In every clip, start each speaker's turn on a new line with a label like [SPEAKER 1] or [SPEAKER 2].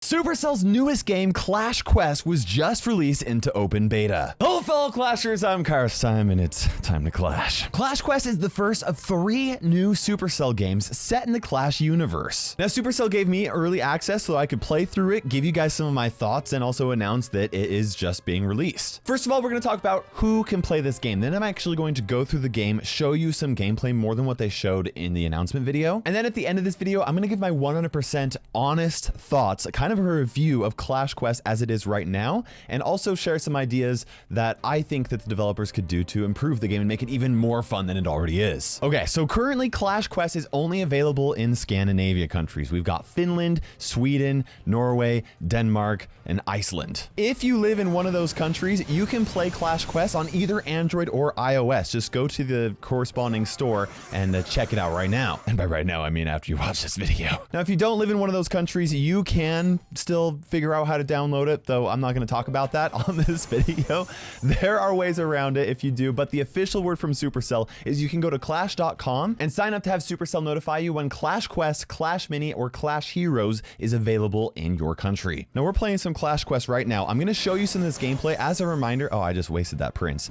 [SPEAKER 1] Supercell's newest game, Clash Quest, was just released into open beta. Hello fellow Clashers, I'm KairosTime and it's time to clash. Clash Quest is the first of 3 new Supercell games set in the Clash universe. Now Supercell gave me early access so I could play through it, give you guys some of my thoughts, and also announce that it is just being released. First of all, we're going to talk about who can play this game. Then I'm actually going to go through the game, show you some gameplay more than what they showed in the announcement video. And then at the end of this video, I'm going to give my 100% honest thoughts, kind of a review of Clash Quest as it is right now, and also share some ideas that I think that the developers could do to improve the game and make it even more fun than it already is. Okay, so currently Clash Quest is only available in Scandinavia countries. We've got Finland, Sweden, Norway, Denmark, and Iceland. If you live in one of those countries, you can play Clash Quest on either Android or iOS. Just go to the corresponding store and check it out right now. And by right now, I mean after you watch this video. Now, if you don't live in one of those countries, you can still figure out how to download it, though I'm not going to talk about that on this video. There are ways around it if you do, but the official word from Supercell is you can go to clash.com and sign up to have Supercell notify you when Clash Quest, Clash Mini, or Clash Heroes is available in your country. Now we're playing some Clash Quest right now. I'm going to show you some of this gameplay as a reminder. Oh, I just wasted that prince.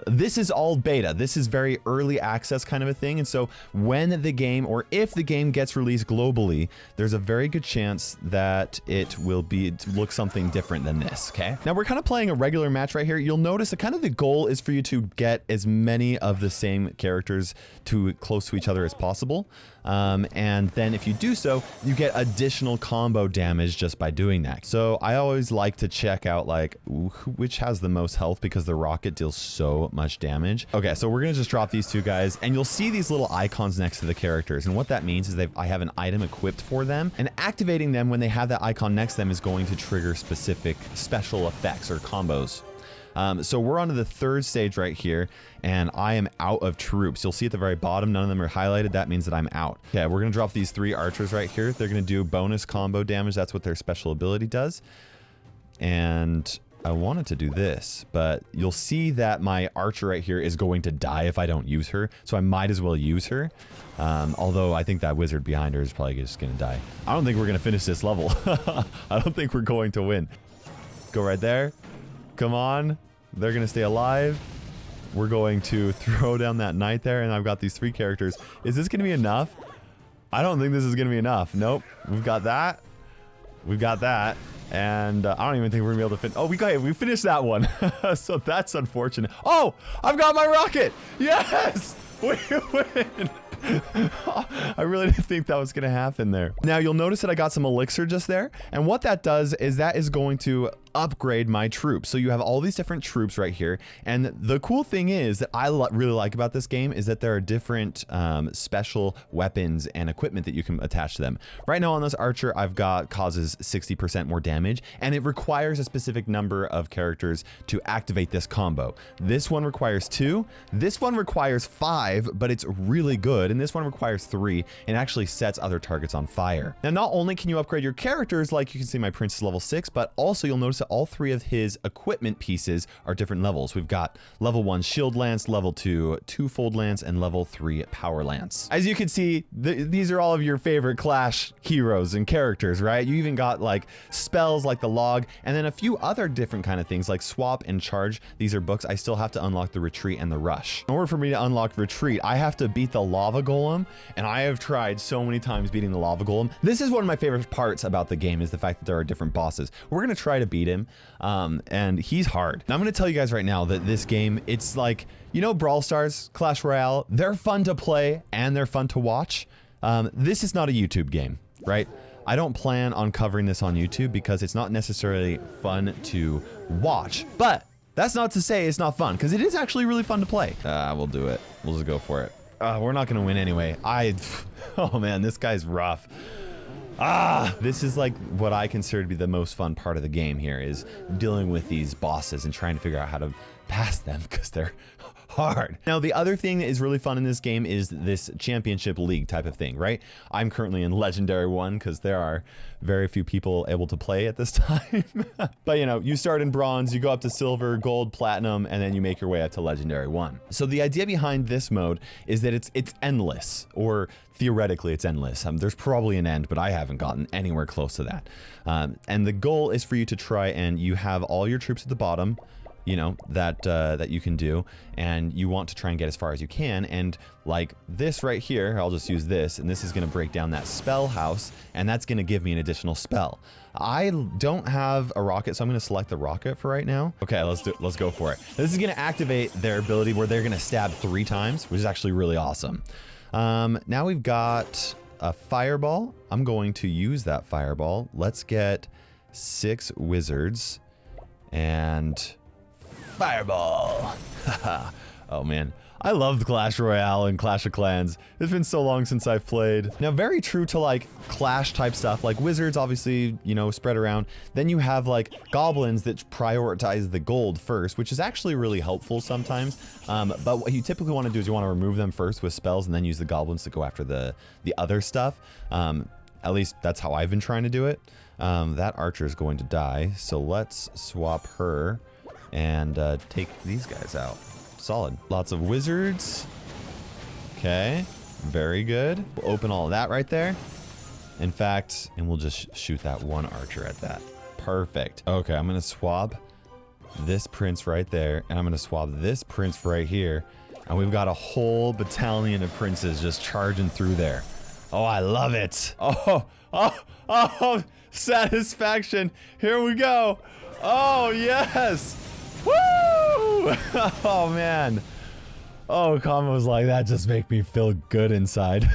[SPEAKER 1] This is all beta. This is very early access kind of a thing, and so when the game, or if the game gets released globally, there's a very good chance that it will look something different than this, okay? Now we're kind of playing a regular match right here. You'll notice that kind of the goal is for you to get as many of the same characters close to each other as possible. And then if you do so, you get additional combo damage just by doing that. So I always like to check out like which has the most health, because the rocket deals so much damage. Okay, so we're gonna just drop these 2 guys, and you'll see these little icons next to the characters. And what that means is I have an item equipped for them, and activating them when they have that icon next to them is going to trigger specific special effects or combos. So we're on to the 3rd stage right here, and I am out of troops. You'll see at the very bottom, none of them are highlighted. That means that I'm out. Okay, we're gonna drop these 3 archers right here. They're gonna do bonus combo damage. That's what their special ability does. And I wanted to do this, but you'll see that my archer right here is going to die if I don't use her, so I might as well use her. Although I think that wizard behind her is probably just gonna die. I don't think we're gonna finish this level. I don't think we're going to win. Go right there. Come on. They're gonna stay alive. We're going to throw down that knight there, and I've got these 3 characters. Is this gonna be enough? I don't think this is gonna be enough. Nope. We've got that. We've got that. And I don't even think we're gonna be able to finish. Oh, we finished that one. So that's unfortunate. Oh, I've got my rocket. Yes, we win. I really didn't think that was gonna happen there. Now you'll notice that I got some elixir just there, and what that does is that is going to upgrade my troops. So you have all these different troops right here, and the cool thing is that I really like about this game is that there are different special weapons and equipment that you can attach to them. Right now on this archer, I've got causes 60% more damage, and it requires a specific number of characters to activate this combo. This one requires 2, this one requires 5, but it's really good, and this one requires 3, and actually sets other targets on fire. Now not only can you upgrade your characters, like you can see my prince is level 6, but also you'll notice that all 3 of his equipment pieces are different levels. We've got level 1 shield lance, level 2 two-fold lance, and level 3 power lance. As you can see, these are all of your favorite Clash heroes and characters, right? You even got like spells like the log, and then a few other different kind of things like swap and charge. These are books. I still have to unlock the retreat and the rush. In order for me to unlock retreat, I have to beat the lava golem, and I have tried so many times beating the lava golem. This is one of my favorite parts about the game, is the fact that there are different bosses. We're gonna try to beat him, and he's hard. Now I'm gonna tell you guys right now that this game, it's like, you know, Brawl Stars, Clash Royale, they're fun to play and they're fun to watch. This is not a YouTube game, right? I don't plan on covering this on YouTube because it's not necessarily fun to watch, but that's not to say it's not fun, because it is actually really fun to play. We'll do it. We'll just go for it. We're not gonna win anyway. Oh man, this guy's rough. This is like what I consider to be the most fun part of the game here, is dealing with these bosses and trying to figure out how to past them because they're hard. Now, the other thing that is really fun in this game is this championship league type of thing, right? I'm currently in Legendary 1 because there are very few people able to play at this time. But you know, you start in bronze, you go up to silver, gold, platinum, and then you make your way up to Legendary 1. So the idea behind this mode is that it's endless, or theoretically it's endless. There's probably an end, but I haven't gotten anywhere close to that. And the goal is for you to try and you have all your troops at the bottom, you know, that you can do, and you want to try and get as far as you can. And like this right here, I'll just use this, and this is going to break down that spell house, and that's going to give me an additional spell. I don't have a rocket, so I'm going to select the rocket for right now. Okay, let's go for it. This is going to activate their ability where they're going to stab 3 times, which is actually really awesome. Now we've got a fireball. I'm going to use that fireball. Let's get 6 wizards and fireball. Oh man, I loved Clash Royale and Clash of Clans. It's been so long since I've played. Now, very true to like Clash type stuff, like wizards obviously, you know, spread around. Then you have like goblins that prioritize the gold first, which is actually really helpful sometimes. But what you typically want to do is you want to remove them first with spells and then use the goblins to go after the other stuff. At least that's how I've been trying to do it. That archer is going to die, so let's swap her and take these guys out. Solid. Lots of wizards. Okay, very good. We'll open all of that right there. In fact, and we'll just shoot that one archer at that. Perfect. Okay, I'm gonna swap this prince right there, and I'm gonna swap this prince right here, and we've got a whole battalion of princes just charging through there. Oh, I love it. Oh, satisfaction. Here we go. Oh, yes. Woo! Oh man. Oh, combos like that just make me feel good inside.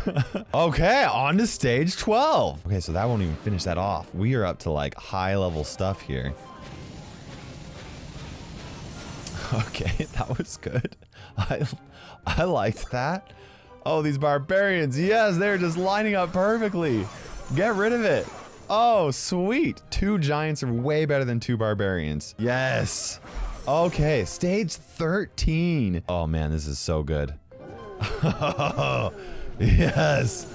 [SPEAKER 1] Okay, on to stage 12. Okay, so that won't even finish that off. We are up to like high level stuff here. Okay, that was good. I liked that. Oh, these barbarians. Yes, they're just lining up perfectly. Get rid of it. Oh, sweet. 2 giants are way better than 2 barbarians. Yes. Okay, stage 13. Oh man, this is so good. Yes.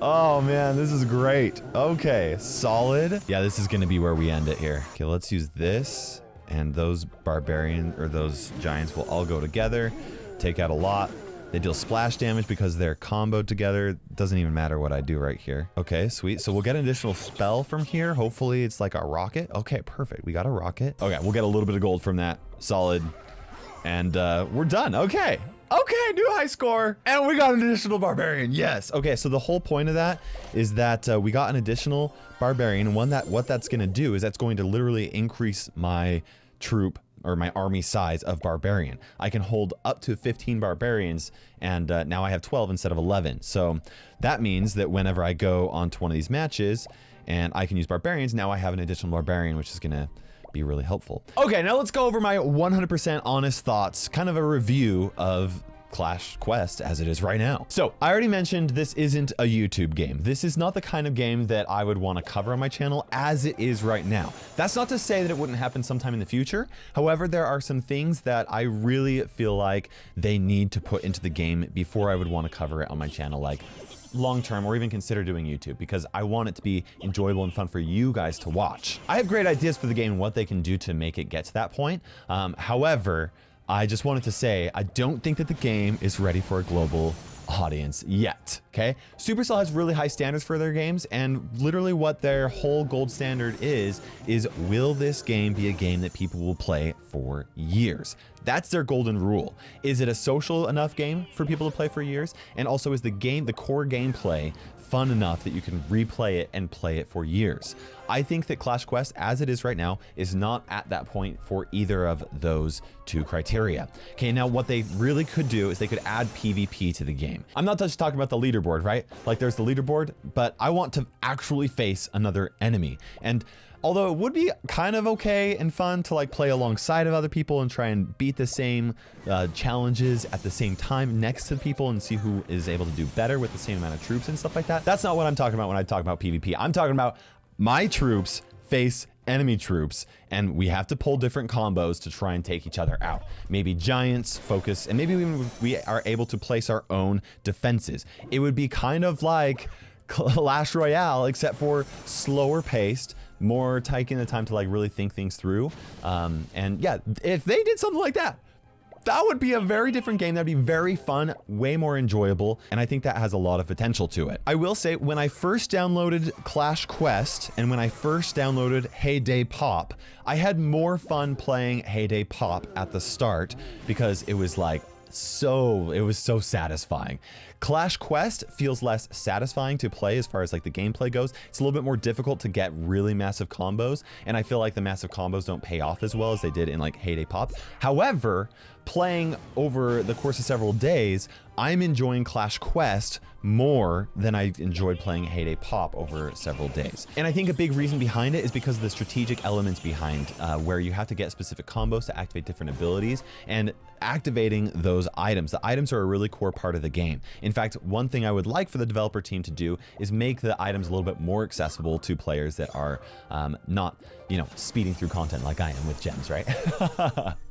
[SPEAKER 1] Oh man, this is great. Okay, solid. Yeah, this is gonna be where we end it here. Okay, let's use this, and those those giants will all go together, take out a lot. They deal splash damage because they're comboed together. Doesn't even matter what I do right here. Okay, sweet. So we'll get an additional spell from here. Hopefully it's like a rocket. Okay, perfect. We got a rocket. Okay, we'll get a little bit of gold from that. Solid. And we're done. Okay. Okay, new high score. And we got an additional barbarian. Yes. Okay, so the whole point of that is that we got an additional barbarian. And what that's going to do is that's going to literally increase my troop or my army size of barbarian. I can hold up to 15 barbarians, and now I have 12 instead of 11. So that means that whenever I go onto one of these matches and I can use barbarians, now I have an additional barbarian, which is gonna be really helpful. Okay, now let's go over my 100% honest thoughts, kind of a review of Clash Quest as it is right now. So I already mentioned this isn't a YouTube game. This is not the kind of game that I would want to cover on my channel as it is right now. That's not to say that it wouldn't happen sometime in the future. However, there are some things that I really feel like they need to put into the game before I would want to cover it on my channel, like long term, or even consider doing YouTube, because I want it to be enjoyable and fun for you guys to watch. I have great ideas for the game and what they can do to make it get to that point. However, I just wanted to say, I don't think that the game is ready for a global audience yet, okay? Supercell has really high standards for their games, and literally what their whole gold standard is will this game be a game that people will play for years? That's their golden rule. Is it a social enough game for people to play for years? And also, is the core gameplay fun enough that you can replay it and play it for years? I think that Clash Quest, as it is right now, is not at that point for either of those 2 criteria. Okay, now what they really could do is they could add PvP to the game. I'm not just talking about the leaderboard, right? Like there's the leaderboard, but I want to actually face another enemy. And although it would be kind of okay and fun to like play alongside of other people and try and beat the same challenges at the same time next to people and see who is able to do better with the same amount of troops and stuff like that. That's not what I'm talking about when I talk about PvP. I'm talking about my troops face enemy troops, and we have to pull different combos to try and take each other out. Maybe giants focus, and maybe we are able to place our own defenses. It would be kind of like Clash Royale, except for slower paced, more taking the time to like really think things through. And yeah, if they did something like that, that would be a very different game. That'd be very fun, way more enjoyable, and I think that has a lot of potential to it. I will say, when I first downloaded Clash Quest and when I first downloaded Heyday Pop, I had more fun playing Heyday Pop at the start because it was like it was so satisfying. Clash Quest feels less satisfying to play as far as like the gameplay goes. It's a little bit more difficult to get really massive combos, and I feel like the massive combos don't pay off as well as they did in like Heyday Pop. However, playing over the course of several days, I'm enjoying Clash Quest more than I enjoyed playing Heyday Pop over several days. And I think a big reason behind it is because of the strategic elements behind where you have to get specific combos to activate different abilities, and activating those items. The items are a really core part of the game. In fact, one thing I would like for the developer team to do is make the items a little bit more accessible to players that are not, speeding through content like I am with gems, right?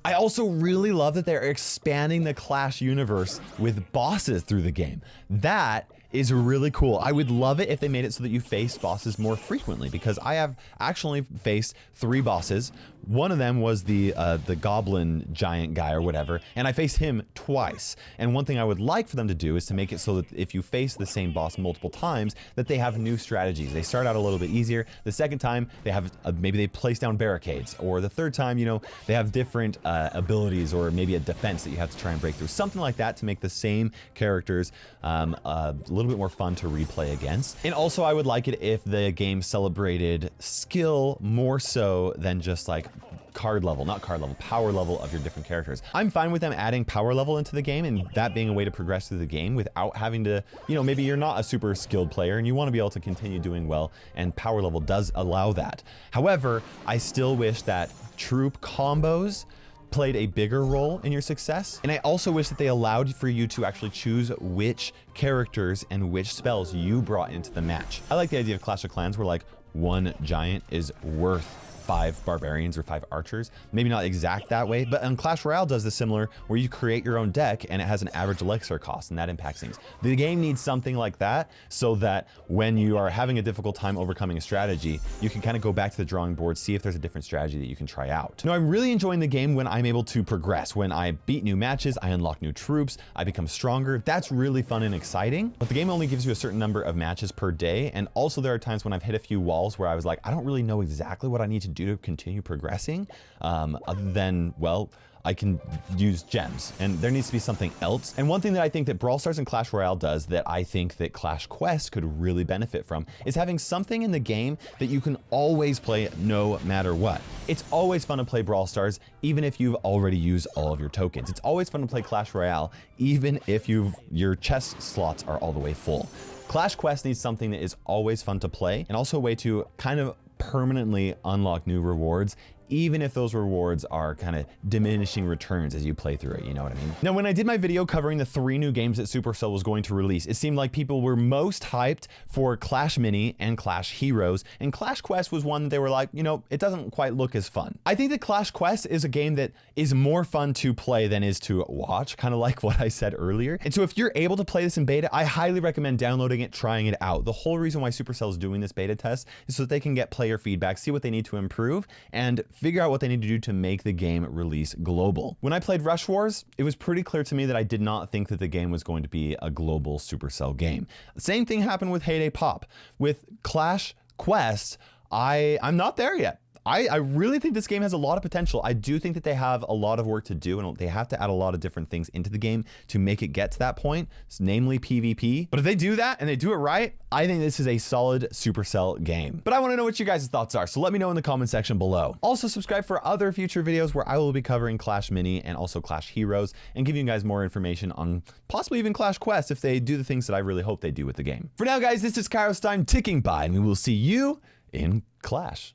[SPEAKER 1] I also really love that they're expanding the Clash universe with bosses through the game. That is really cool. I would love it if they made it so that you face bosses more frequently, because I have actually faced 3 bosses. One of them was the goblin giant guy or whatever, and I faced him twice. And one thing I would like for them to do is to make it so that if you face the same boss multiple times, that they have new strategies. They start out a little bit easier. The second time, they have maybe they place down barricades, or the third time, they have different abilities, or maybe a defense that you have to try and break through. Something like that to make the same characters a little bit more fun to replay against. And also, I would like it if the game celebrated skill more so than just like power level of your different characters. I'm fine with them adding power level into the game, and that being a way to progress through the game without having to, maybe you're not a super skilled player and you want to be able to continue doing well, and power level does allow that. However, I still wish that troop combos played a bigger role in your success. And I also wish that they allowed for you to actually choose which characters and which spells you brought into the match. I like the idea of Clash of Clans where like one giant is worth 5 barbarians or 5 archers. Maybe not exact that way, but Clash Royale does this similar, where you create your own deck and it has an average elixir cost, and that impacts things. The game needs something like that, so that when you are having a difficult time overcoming a strategy, you can kind of go back to the drawing board, see if there's a different strategy that you can try out. Now, I'm really enjoying the game when I'm able to progress. When I beat new matches, I unlock new troops, I become stronger. That's really fun and exciting. But the game only gives you a certain number of matches per day, and also there are times when I've hit a few walls where I was like, I don't really know exactly what I need to do to continue progressing, other than, well, I can use gems, and there needs to be something else. And one thing that I think that Brawl Stars and Clash Royale does that I think that Clash Quest could really benefit from is having something in the game that you can always play no matter what. It's always fun to play Brawl Stars, even if you've already used all of your tokens. It's always fun to play Clash Royale, even if your chest slots are all the way full. Clash Quest needs something that is always fun to play, and also a way to kind of permanently unlock new rewards, even if those rewards are kind of diminishing returns as you play through it, you know what I mean? Now, when I did my video covering the 3 new games that Supercell was going to release, it seemed like people were most hyped for Clash Mini and Clash Heroes, and Clash Quest was one that they were like, it doesn't quite look as fun. I think that Clash Quest is a game that is more fun to play than is to watch, kind of like what I said earlier. And so if you're able to play this in beta, I highly recommend downloading it, trying it out. The whole reason why Supercell is doing this beta test is so that they can get player feedback, see what they need to improve, and figure out what they need to do to make the game release global. When I played Rush Wars, it was pretty clear to me that I did not think that the game was going to be a global Supercell game. The same thing happened with Heyday Pop. With Clash Quest, I'm not there yet. I really think this game has a lot of potential. I do think that they have a lot of work to do, and they have to add a lot of different things into the game to make it get to that point, namely PvP. But if they do that and they do it right, I think this is a solid Supercell game. But I want to know what you guys' thoughts are, so let me know in the comment section below. Also, subscribe for other future videos where I will be covering Clash Mini and also Clash Heroes, and giving you guys more information on possibly even Clash Quest if they do the things that I really hope they do with the game. For now, guys, this is KairosTime ticking by, and we will see you in Clash.